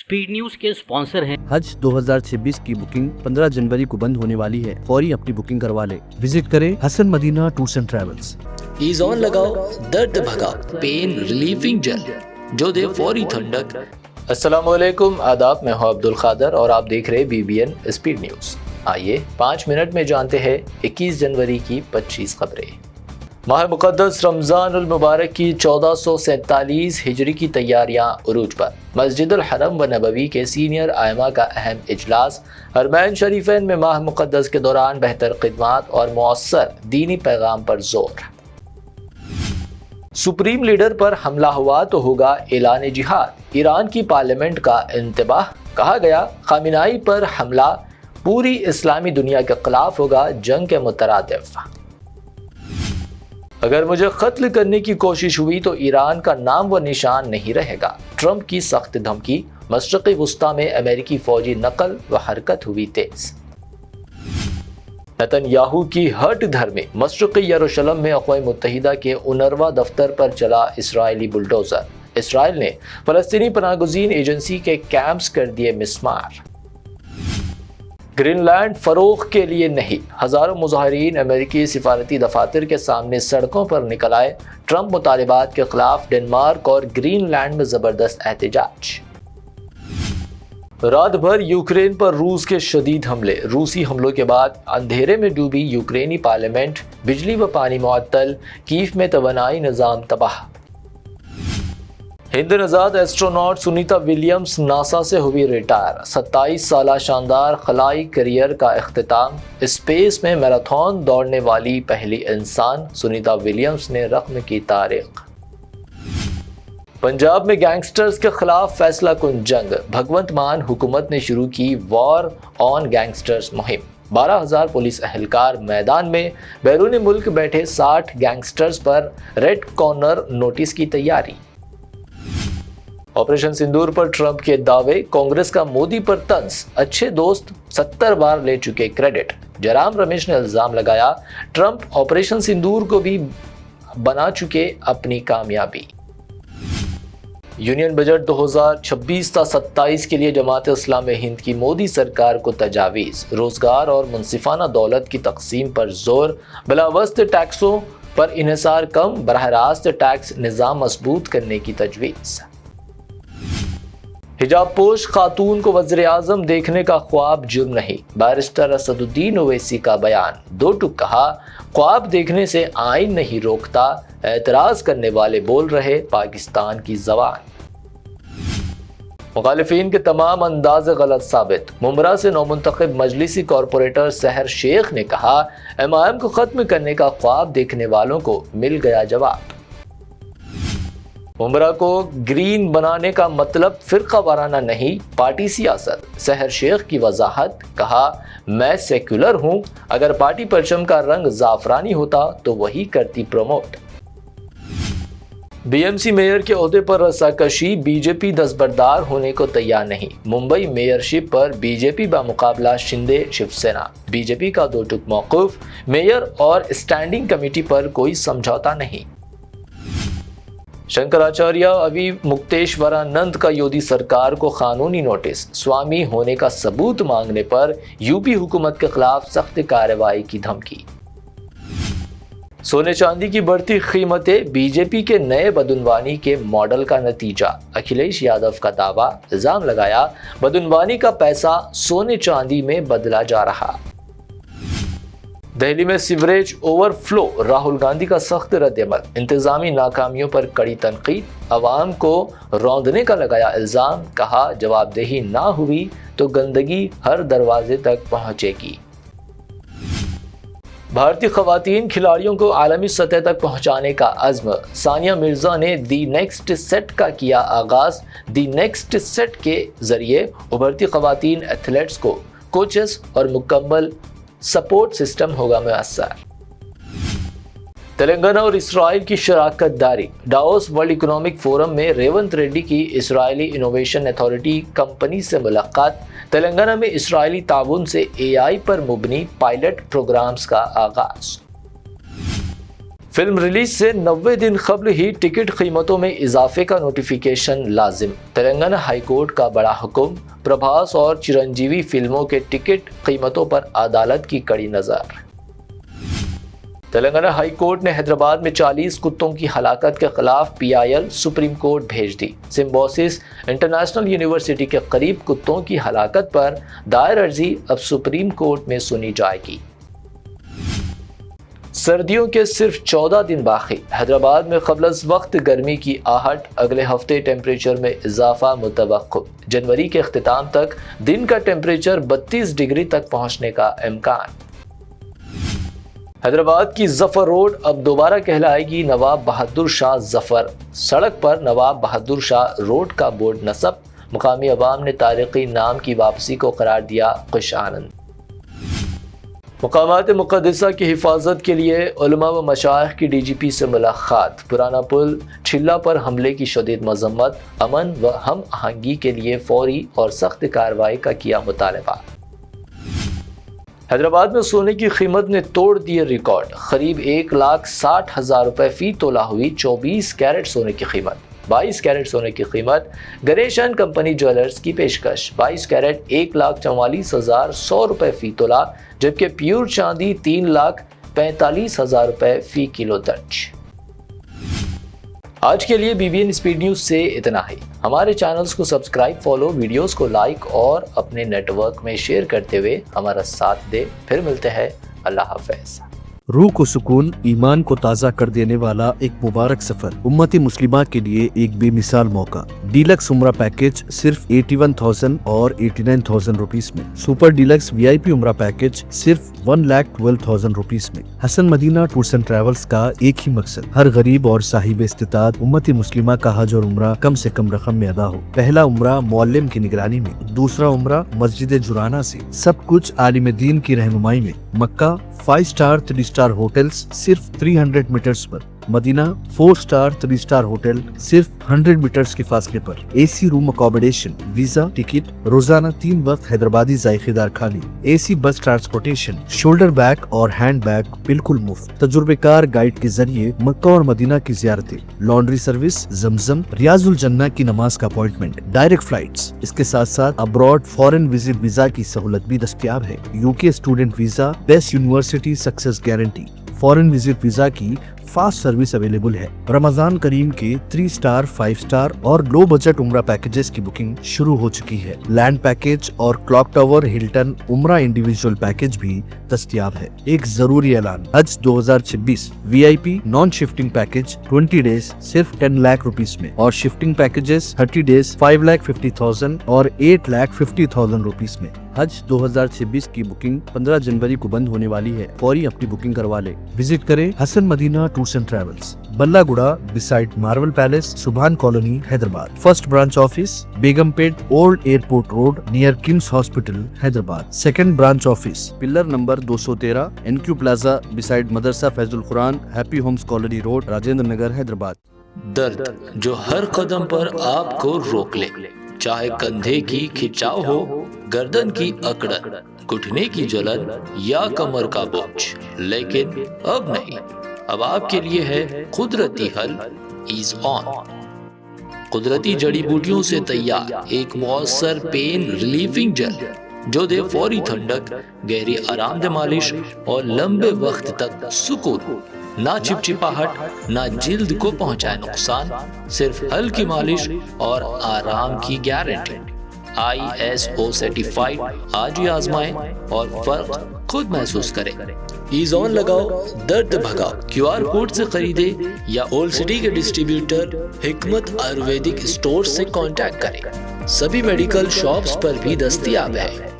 Speed news के sponsor हैं। हज 2026 की बुकिंग 15 जनवरी को बंद होने वाली है। फौरी अपनी बुकिंग करवा ले। विजिट करें Hasan Madina tours and travels. Ease on लगाओ, दर्द भगाओ, पेन रिलीविंग जेल जो दे फौरी ठंडक। अस्सलामुअलैकुम, आदाब। मैं हूं अब्दुल खादर और आप देख रहे हैं BBN स्पीड न्यूज। आइए 5 मिनट में जानते हैं 21 जनवरी की 25 खबरें। माह मुक़द्दस रमज़ानुल मुबारक की 1447 हिजरी की तैयारियां उरूज पर। मस्जिदुल हरम व नबवी के सीनियर आइमा का अहम इजलास। हरमैन शरीफैन में माह मुक़द्दस के दौरान बेहतर खिदमात और मौसर दीनी पैगाम पर जोर। सुप्रीम लीडर पर हमला हुआ तो होगा ऐलान जिहाद। ईरान की पार्लियामेंट का इंतबाह। कहा गया खामिनाई पर हमला पूरी इस्लामी दुनिया के खिलाफ होगा जंग के मुतरादिफ। अगर मुझे कत्ल करने की कोशिश हुई तो ईरान का नाम व निशान नहीं रहेगा। ट्रंप की सख्त धमकी। मशरिक़ी वुस्ता में अमेरिकी फौजी नकल व हरकत हुई तेज। नेतन्याहू की हट धर्मी। मशरिक़ी यरूशलेम में अक़वाम मुत्तहिदा के UNRWA दफ्तर पर चला इसराइली बुलडोज़र। इसराइल ने फ़लस्तीनी पनाहगज़ीन एजेंसी के कैंप्स कर दिए मिस्मार। ग्रीनलैंड फ़रोग़ के लिए नहीं। हज़ारों मुज़ाहिरीन अमेरिकी सिफारती दफातर के सामने सड़कों पर निकल आए। ट्रंप मुतालिबात के खिलाफ डेनमार्क और ग्रीनलैंड में ज़बरदस्त एहतजाज। रात भर यूक्रेन पर रूस के शदीद हमले। रूसी हमलों के बाद अंधेरे में डूबी यूक्रेनी पार्लियामेंट। बिजली व पानी मुअत्तल। कीव में तवानाई निज़ाम तबाह। हिंद नजाद एस्ट्रोनॉट सुनीता विलियम्स नासा से हुई रिटायर। 27 साल शानदार खलाई करियर का इख्तिताम। स्पेस में मैराथन दौड़ने वाली पहली इंसान सुनीता विलियम्स ने रकम की तारीख। पंजाब में गैंगस्टर्स के खिलाफ फैसला कुन जंग। भगवंत मान हुकूमत ने शुरू की वॉर ऑन गैंगस्टर्स मुहिम। 12,000 पुलिस अहलकार मैदान में। बैरून मुल्क बैठे 60 गैंगस्टर्स पर रेड कॉर्नर नोटिस की तैयारी। ऑपरेशन सिंदूर पर ट्रंप के दावे। कांग्रेस का मोदी पर तंज। अच्छे दोस्त 70 बार ले चुके क्रेडिट। जयराम रमेश ने इल्जाम लगाया ट्रंप ऑपरेशन सिंदूर को भी बना चुके अपनी कामयाबी। यूनियन बजट 2026-27 के लिए जमात इस्लामी हिंद की मोदी सरकार को तजावीज़। रोजगार और मुनसिफाना दौलत की तकसीम पर जोर। बिलावस्त टैक्सों पर इन्हिसार कम। बराह रास्त टैक्स निज़ाम मजबूत करने की तजवीज़। हिजाब पोश खातून को वज़ीर-ए-आज़म देखने का ख्वाब जुर्म नहीं। बैरिस्टर असदुद्दीन ओवैसी का बयान। दो टुक कहा ख्वाब देखने से आइन नहीं रोकता। एतराज़ करने वाले बोल रहे पाकिस्तान की ज़बान। मुखालिफिन के तमाम अंदाज़ गलत साबित। मुमरा से नौमुंतखब मजलिसी कॉरपोरेटर सहर शेख ने कहा MIM को ख़त्म करने का ख्वाब देखने वालों को मिल गया जवाब। उमरा को ग्रीन बनाने का मतलब फिरका वाराना नहीं, पार्टी सियासत। सहर शेख की वजाहत। कहा मैं सेक्युलर हूं। अगर पार्टी परचम का रंग जाफरानी होता तो वही करती प्रमोट। BMC मेयर के ओहदे पर रस्साकशी। बीजेपी दस्तबरदार होने को तैयार नहीं। मुंबई मेयरशिप पर बीजेपी बामुकाबला शिंदे शिवसेना। बीजेपी का दो टुक मौकूफ। मेयर और स्टैंडिंग कमेटी पर कोई समझौता नहीं। शंकराचार्य अवि मुक्तेश्वरानंद का योगी सरकार को कानूनी नोटिस। स्वामी होने का सबूत मांगने पर यूपी हुकूमत के खिलाफ सख्त कार्रवाई की धमकी। सोने चांदी की बढ़ती कीमतें बीजेपी के नए बदनवानी के मॉडल का नतीजा। अखिलेश यादव का दावा। इल्जाम लगाया बदनवानी का पैसा सोने चांदी में बदला जा रहा। दिल्ली में सीवरेज ओवरफ्लो। राहुल गांधी का सख्त रद्द-ए-अमल। इंतजामी नाकामियों पर कड़ी तनकीद। अवाम को रौंदने का लगाया इल्जाम। कहा जवाबदेही ना हुई तो गंदगी हर दरवाजे तक पहुंचेगी। भारतीय खवातीन खिलाड़ियों को आलमी सतह तक पहुंचाने का अज़्म। सानिया मिर्जा ने दी नेक्स्ट सेट का किया आगाज। दी नेक्स्ट सेट के जरिए उभरती खवातीन एथलीट्स को कोचेस और मुकम्मल सपोर्ट सिस्टम होगा मुयस्सर। तेलंगाना और इसराइल की शराकत दारी। डावोस वर्ल्ड इकोनॉमिक फोरम में रेवंत रेड्डी की इसराइली इनोवेशन अथॉरिटी कंपनी से मुलाकात। तेलंगाना में इसराइली ताउन से AI पर मुबनी पायलट प्रोग्राम्स का आगाज। فلم ریلیز سے 90 دن قبل ہی ٹکٹ قیمتوں میں اضافے کا نوٹیفیکیشن لازم۔ تلنگانہ ہائی کورٹ کا بڑا حکم، پربھاس اور چرنجیوی فلموں کے ٹکٹ قیمتوں پر عدالت کی کڑی نظر۔ تلنگانہ ہائی کورٹ نے حیدرآباد میں 40 کتوں کی ہلاکت کے خلاف PIL سپریم کورٹ بھیج دی۔ سمبوسس انٹرنیشنل یونیورسٹی کے قریب کتوں کی ہلاکت پر دائر عرضی اب سپریم کورٹ میں سنی جائے گی۔ سردیوں کے صرف 14 دن باقی، حیدرآباد میں قبل از وقت گرمی کی آہٹ، اگلے ہفتے ٹیمپریچر میں اضافہ متوقع، جنوری کے اختتام تک دن کا ٹیمپریچر 32 ڈگری تک پہنچنے کا امکان۔ حیدرآباد کی ظفر روڈ اب دوبارہ کہلائے گی نواب بہادر شاہ ظفر، سڑک پر نواب بہادر شاہ روڈ کا بورڈ نصب، مقامی عوام نے تاریخی نام کی واپسی کو قرار دیا خوش آنند۔ مقامات مقدسہ کی حفاظت کے لیے علماء و مشائخ کی DGP سے ملاقات، پرانا پل چھلا پر حملے کی شدید مذمت، امن و ہم آہنگی کے لیے فوری اور سخت کارروائی کا کیا مطالبہ۔ حیدرآباد میں سونے کی قیمت نے توڑ دیے ریکارڈ، قریب 1,60,000 روپے فی تولہ ہوئی 24 کیرٹ سونے کی قیمت۔ 22 کیرٹ سونے کی قیمت گنیش اینڈ کمپنی جویلرز کی پیشکش، 22 کیرٹ 1,44,100 روپے فی تولہ، جبکہ پیور چاندی 3,45,000 روپے فی کلو درج۔ آج کے لیے BBN اسپیڈ نیوز سے اتنا ہی۔ ہمارے چینلز کو سبسکرائب، فالو، ویڈیوز کو لائک اور اپنے نیٹ ورک میں شیئر کرتے ہوئے ہمارا ساتھ دے۔ پھر ملتے ہیں، اللہ حافظ۔ روح کو سکون، ایمان کو تازہ کر دینے والا ایک مبارک سفر، امتی مسلمہ کے لیے ایک بے مثال موقع۔ ڈیلکس عمرہ پیکج صرف 81,000 اور 89,000 روپیز میں، سپر ڈیلکس VIP عمرہ پیکج صرف 1,12,000 روپیز میں۔ حسن مدینہ ٹورز اینڈ ٹریولز کا ایک ہی مقصد، ہر غریب اور صاحب استطاعت امتی مسلمہ کا حج اور عمرہ کم سے کم رقم میں ادا ہو۔ پہلا عمرہ معلم کی نگرانی میں، دوسرا عمرہ مسجد جرانہ سے، سب کچھ عالم دین کی رہنمائی میں۔ مکہ 5 سٹار 3 سٹار ہوٹلز صرف 300 میٹرز پر، مدینہ 4 سٹار 3 سٹار ہوٹل صرف 100 میٹرز کے فاصلے پر، AC روم اکوموڈیشن، ویزا، ٹکٹ، روزانہ 3 وقت حیدرآبادی ذائقے دار کھانے، AC بس ٹرانسپورٹیشن، شولڈر بیگ اور ہینڈ بیگ بالکل مفت، تجربے کار گائیڈ کے ذریعے مکہ اور مدینہ کی زیارتیں، لانڈری سروس، زمزم، ریاض الجنہ کی نماز کا اپوائنٹمنٹ، ڈائریکٹ فلائٹس۔ اس کے ساتھ ساتھ ابراڈ فارن وزٹ ویزا کی سہولت بھی دستیاب ہے۔ UK student visa, best university success guarantee, foreign visit visa کی فاسٹ سروس اویلیبل ہے۔ رمضان کریم کے 3 سٹار 5 سٹار اور لو بجٹ عمرہ پیکجز کی بکنگ شروع ہو چکی ہے۔ لینڈ پیکج اور کلاک ٹاور ہلٹن عمرہ انڈیویجول پیکج بھی دستیاب ہے۔ ایک ضروری اعلان، حج 2026 VIP non shifting package 20 days صرف 10 لاکھ روپیز میں، اور شفٹنگ پیکجز 30 ڈیز 5,50,000 اور 8,50,000 روپیز میں۔ حج 2026 کی بکنگ 15 جنوری کو بند ہونے والی ہے، فوری اپنی بکنگ کروا لے۔ وزٹ کریں Hasan Madina Tours and Travels, بلہ گڑا beside Marvel Palace, Subhan Colony, Hyderabad. First branch office Begumpet Old Airport Road near Kings Hospital, Hyderabad. Second branch office pillar number 213 NQ Plaza beside Madrasa Faiz ul Quran, Happy Homes Colony Road, Rajendra Nagar, Hyderabad. درد جو ہر قدم پر آپ کو روک لے، چاہے کندھے کی کھچاؤ ہو، گردن کی اکڑن، گھٹنے کی جلن یا کمر کا بوجھ، لیکن اب نہیں، اب آپ کے لیے ہے قدرتی حل ایز آن۔ قدرتی جڑی بوٹیوں سے تیار ایک مؤثر پین ریلیفنگ جل جو دے فوری ٹھنڈک، گہری آرام دہ مالش اور لمبے وقت تک سکون۔ نہ چپچپاہٹ، نہ جلد کو پہنچائے نقصان، صرف ہلکی مالش اور آرام کی گارنٹی۔ ISO سرٹیفائیڈ، آج ہی آزمائیں اور فرق خود محسوس کریں۔ ایز آن لگاؤ، درد بھگاؤ۔ QR کوڈ سے خریدے یا اولڈ سٹی کے ڈسٹریبیوٹر حکمت آیورویدک اسٹور سے کانٹیکٹ کریں۔ سبھی میڈیکل شاپس پر بھی دستیاب ہے۔